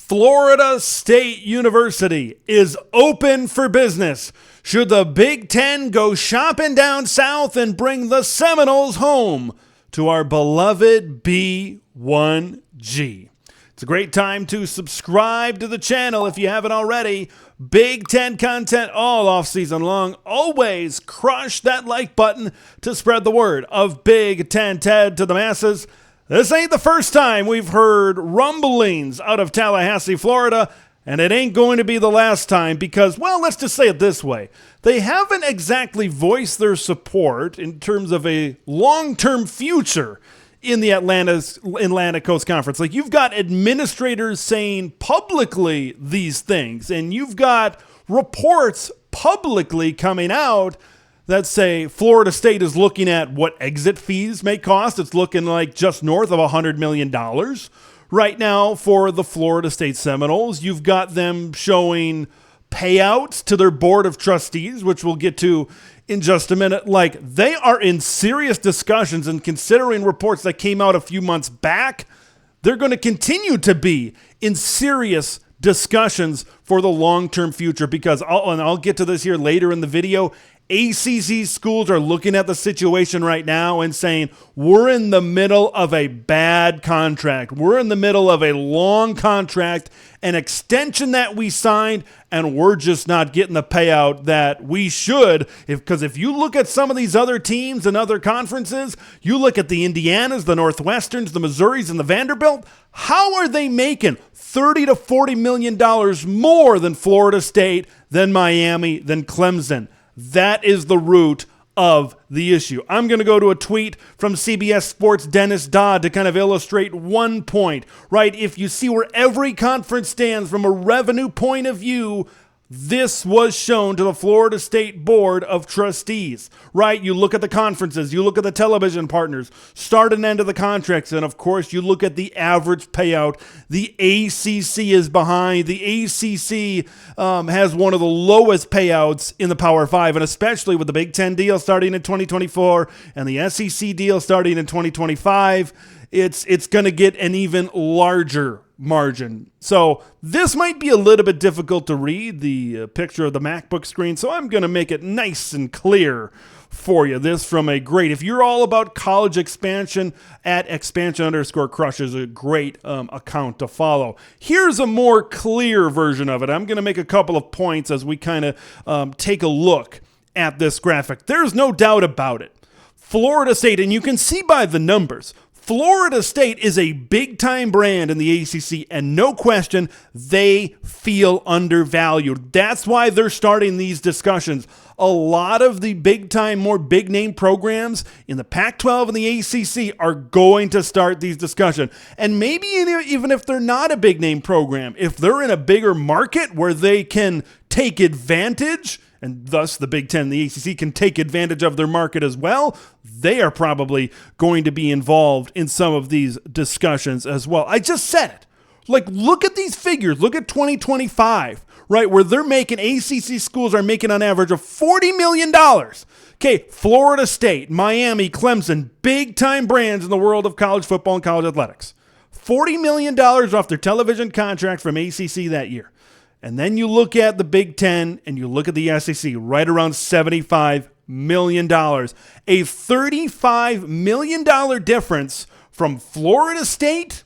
Florida State University is open for business. Should the Big Ten go shopping down south and bring the Seminoles home to our beloved B1G? It's a great time to subscribe to the channel if you haven't already. Big Ten content all off season long. Always crush that like button to spread the word of Big Ten Ted to the masses. This ain't the first time we've heard rumblings out of Tallahassee, Florida, and it ain't going to be the last time because, well, let's just say it this way. They haven't exactly voiced their support in terms of a long-term future in the Atlantic Coast Conference. Like, you've got administrators saying publicly these things, and you've got reports publicly coming out that say Florida State is looking at what exit fees may cost. It's looking like just north of $100 million right now for the Florida State Seminoles. You've got them showing payouts to their board of trustees, which we'll get to in just a minute. Like, they are in serious discussions, and considering reports that came out a few months back, they're going to continue to be in serious discussions for the long-term future because, I'll get to this here later in the video, ACC schools are looking at the situation right now and saying, we're in the middle of a bad contract. We're in the middle of a long contract, an extension that we signed, and we're just not getting the payout that we should. Because if you look at some of these other teams and other conferences, you look at the Indianas, the Northwesterns, the Missouris, and the Vanderbilt, how are they making $30 to $40 million more than Florida State, than Miami, than Clemson? That is the root of the issue. I'm going to go to a tweet from CBS Sports' Dennis Dodd to kind of illustrate one point, right? If you see where every conference stands from a revenue point of view, this was shown to the Florida State Board of Trustees, right? You look at the conferences, you look at the television partners, start and end of the contracts, and of course you look at the average payout. The ACC is behind. The ACC has one of the lowest payouts in the Power 5, and especially with the Big Ten deal starting in 2024 and the SEC deal starting in 2025, it's going to get an even larger margin. So this might be a little bit difficult to read, the picture of the MacBook screen, so I'm going to make it nice and clear for you. This from a great, if you're all about college expansion, at expansion_crush is a great account to follow. Here's a more clear version of it. I'm going to make a couple of points as we kind of take a look at this graphic. There's no doubt about it. Florida State, and you can see by the numbers, Florida State is a big-time brand in the ACC, and no question, they feel undervalued. That's why they're starting these discussions. A lot of the big-time, more big-name programs in the Pac-12 and the ACC are going to start these discussions. And maybe even if they're not a big-name program, if they're in a bigger market where they can take advantage, and thus the Big Ten and the ACC can take advantage of their market as well, they are probably going to be involved in some of these discussions as well. I just said it. Like, look at these figures. Look at 2025, right, where they're making, ACC schools are making on average of $40 million. Okay, Florida State, Miami, Clemson, big-time brands in the world of college football and college athletics. $40 million off their television contract from ACC that year. And then you look at the Big Ten and you look at the SEC, right around $75 million. A $35 million difference from Florida State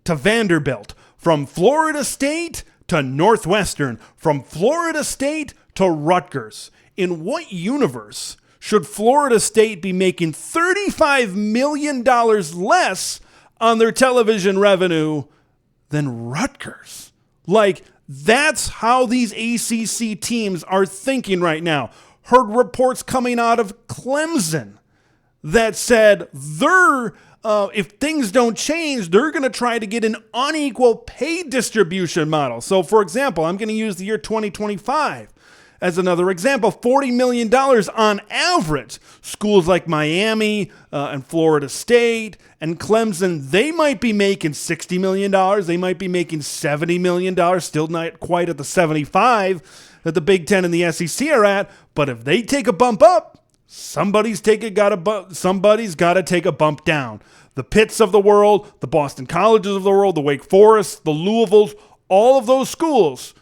to Vanderbilt, from Florida State to Northwestern, from Florida State to Rutgers. In what universe should Florida State be making $35 million less on their television revenue than Rutgers? Like, that's how these ACC teams are thinking right now. Heard reports coming out of Clemson that said if things don't change, they're going to try to get an unequal pay distribution model. So, for example, I'm going to use the year 2025 as another example. $40 million on average. Schools like Miami and Florida State and Clemson, they might be making $60 million. They might be making $70 million, still not quite at the 75 that the Big Ten and the SEC are at. But if they take a bump up, somebody's got to take a bump down. The Pitts of the world, the Boston Colleges of the world, the Wake Forest, the Louisvilles, all of those schools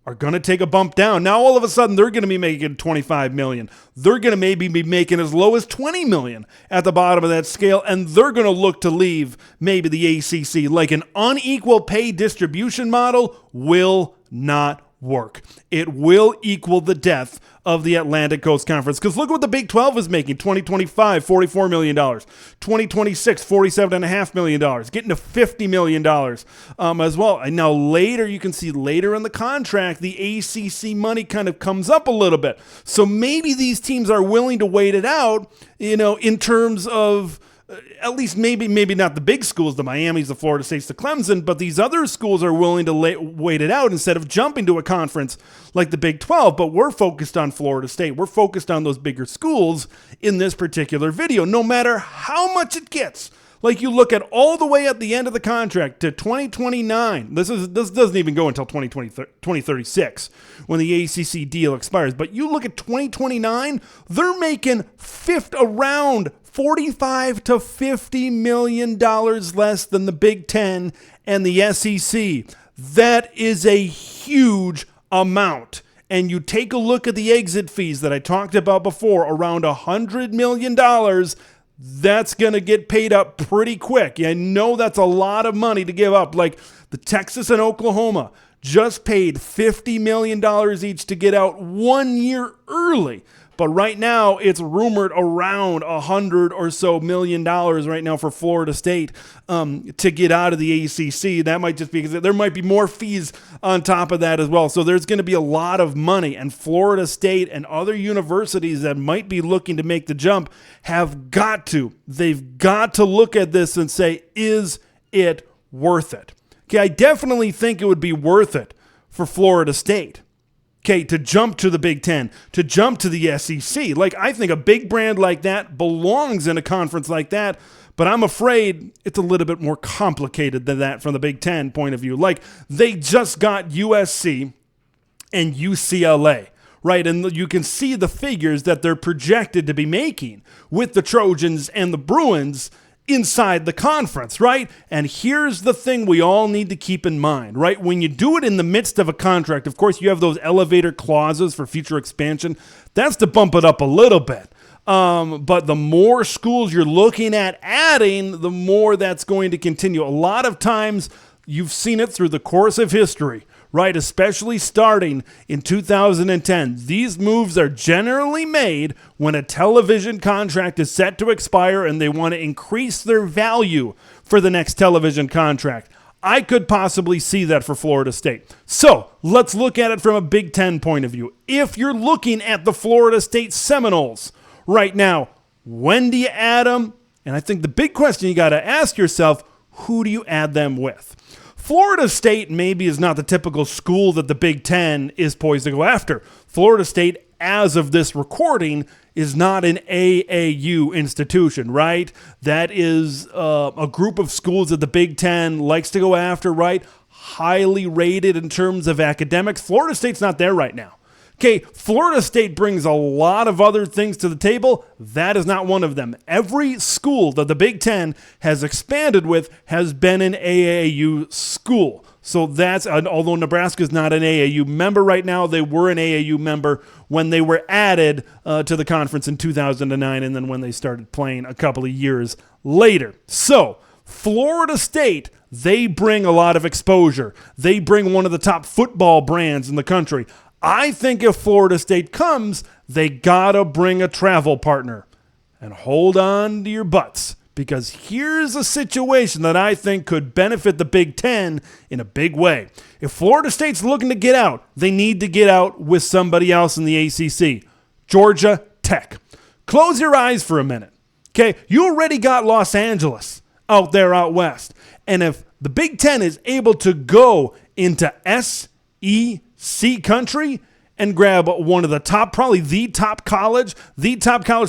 are going to take a bump down. Now, all of a sudden, they're going to be making $25 million. They're going to maybe be making as low as $20 million at the bottom of that scale, and they're going to look to leave maybe the ACC. Like an unequal pay distribution model will not work. It will equal the death of the Atlantic Coast Conference. Because look what the Big 12 is making. 2025, $44 million. 2026, $47.5 million. Getting to $50 million as well. And now later, you can see later in the contract, the ACC money kind of comes up a little bit. So maybe these teams are willing to wait it out, in terms of at least maybe not the big schools, the Miamis, the Florida States, the Clemson, but these other schools are willing to wait it out instead of jumping to a conference like the Big 12. But we're focused on Florida State. We're focused on those bigger schools in this particular video, no matter how much it gets. Like you look at all the way at the end of the contract to 2029. This doesn't even go until 2036 when the ACC deal expires. But you look at 2029, they're making around $45 to $50 million less than the Big Ten and the SEC. That is a huge amount. And you take a look at the exit fees that I talked about before, around $100 million, that's going to get paid up pretty quick. I know that's a lot of money to give up. Like the Texas and Oklahoma just paid $50 million each to get out 1 year early. But right now, it's rumored around $100 or so million right now for Florida State to get out of the ACC. That might just be because there might be more fees on top of that as well. So there's going to be a lot of money. And Florida State and other universities that might be looking to make the jump they've got to look at this and say, is it worth it? Okay, I definitely think it would be worth it for Florida State. Okay, to jump to the Big Ten, to jump to the SEC. Like, I think a big brand like that belongs in a conference like that, but I'm afraid it's a little bit more complicated than that from the Big Ten point of view. Like, they just got USC and UCLA, right? And you can see the figures that they're projected to be making with the Trojans and the Bruins inside the conference, right? And here's the thing we all need to keep in mind, right? When you do it in the midst of a contract, of course, you have those elevator clauses for future expansion. That's to bump it up a little bit. But the more schools you're looking at adding, the more that's going to continue. A lot of times, you've seen it through the course of history, right? Especially starting in 2010. These moves are generally made when a television contract is set to expire and they want to increase their value for the next television contract. I could possibly see that for Florida State. So let's look at it from a Big Ten point of view. If you're looking at the Florida State Seminoles right now, when do you add them? And I think the big question you got to ask yourself, who do you add them with? Florida State maybe is not the typical school that the Big Ten is poised to go after. Florida State, as of this recording, is not an AAU institution, right? That is a group of schools that the Big Ten likes to go after, right? Highly rated in terms of academics. Florida State's not there right now. Okay, Florida State brings a lot of other things to the table. That is not one of them. Every school that the Big Ten has expanded with has been an AAU school. So that's, although Nebraska is not an AAU member right now, they were an AAU member when they were added to the conference in 2009 and then when they started playing a couple of years later. So Florida State, they bring a lot of exposure. They bring one of the top football brands in the country. I think if Florida State comes, they gotta bring a travel partner. And hold on to your butts, because here's a situation that I think could benefit the Big Ten in a big way. If Florida State's looking to get out, they need to get out with somebody else in the ACC. Georgia Tech. Close your eyes for a minute. Okay, you already got Los Angeles out there out west. And if the Big Ten is able to go into SEC country and grab one of the top, probably the top college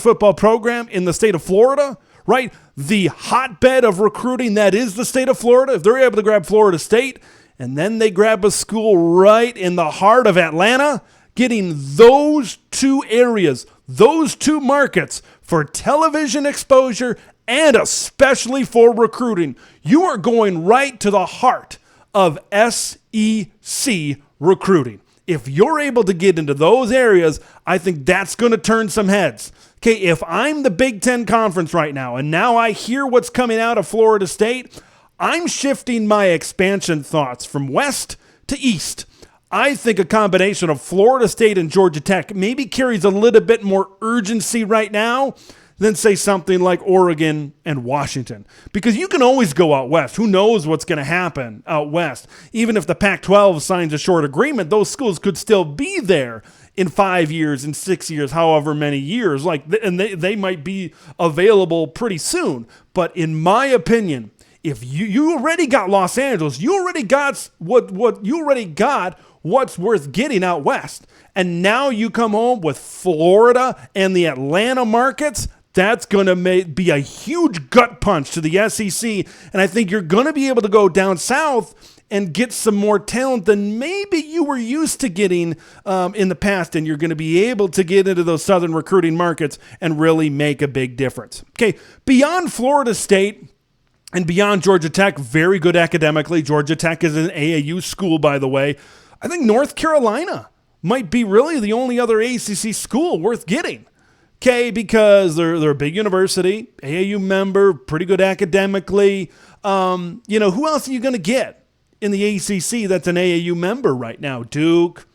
football program in the state of Florida, right? The hotbed of recruiting that is the state of Florida. If they're able to grab Florida State and then they grab a school right in the heart of Atlanta, getting those two areas, those two markets for television exposure and especially for recruiting, you are going right to the heart of SEC recruiting. If you're able to get into those areas, I think that's going to turn some heads. Okay, if I'm the Big Ten Conference right now, and now I hear what's coming out of Florida State, I'm shifting my expansion thoughts from west to east. I think a combination of Florida State and Georgia Tech maybe carries a little bit more urgency right now than, say, something like Oregon and Washington. Because you can always go out west. Who knows what's going to happen out west? Even if the Pac-12 signs a short agreement, those schools could still be there in 5 years, in 6 years, however many years. And they might be available pretty soon. But in my opinion, if you already got Los Angeles, you already got what's worth getting out west. And now you come home with Florida and the Atlanta markets. That's going to be a huge gut punch to the SEC. And I think you're going to be able to go down south and get some more talent than maybe you were used to getting in the past. And you're going to be able to get into those southern recruiting markets and really make a big difference. Okay, beyond Florida State and beyond Georgia Tech, very good academically. Georgia Tech is an AAU school, by the way. I think North Carolina might be really the only other ACC school worth getting. Okay, because they're a big university, AAU member, pretty good academically. Who else are you going to get in the ACC that's an AAU member right now? Duke,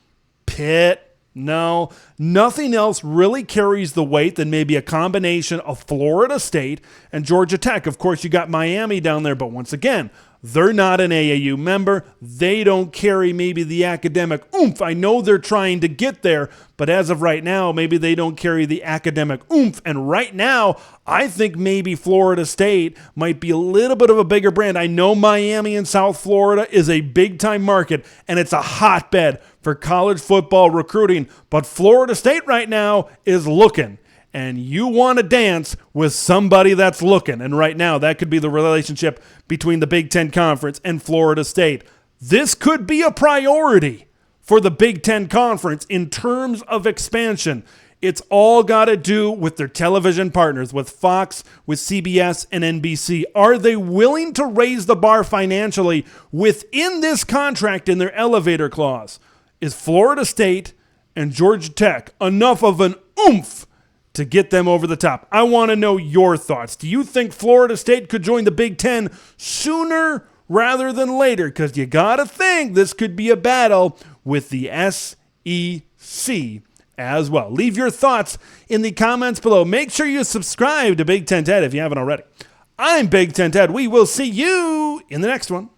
Pitt. No, nothing else really carries the weight than maybe a combination of Florida State and Georgia Tech. Of course, you got Miami down there, but once again, they're not an AAU member. They don't carry maybe the academic oomph. I know they're trying to get there, but as of right now, maybe they don't carry the academic oomph. And right now, I think maybe Florida State might be a little bit of a bigger brand. I know Miami and South Florida is a big-time market, and it's a hotbed for college football recruiting. But Florida State right now is looking. And you want to dance with somebody that's looking. And right now, that could be the relationship between the Big Ten Conference and Florida State. This could be a priority for the Big Ten Conference in terms of expansion. It's all got to do with their television partners, with Fox, with CBS, and NBC. Are they willing to raise the bar financially within this contract in their elevator clause? Is Florida State and Georgia Tech enough of an oomph to get them over the top? I want to know your thoughts. Do you think Florida State could join the Big Ten sooner rather than later? Because you got to think this could be a battle with the SEC as well. Leave your thoughts in the comments below. Make sure you subscribe to Big Ten Ted if you haven't already. I'm Big Ten Ted. We will see you in the next one.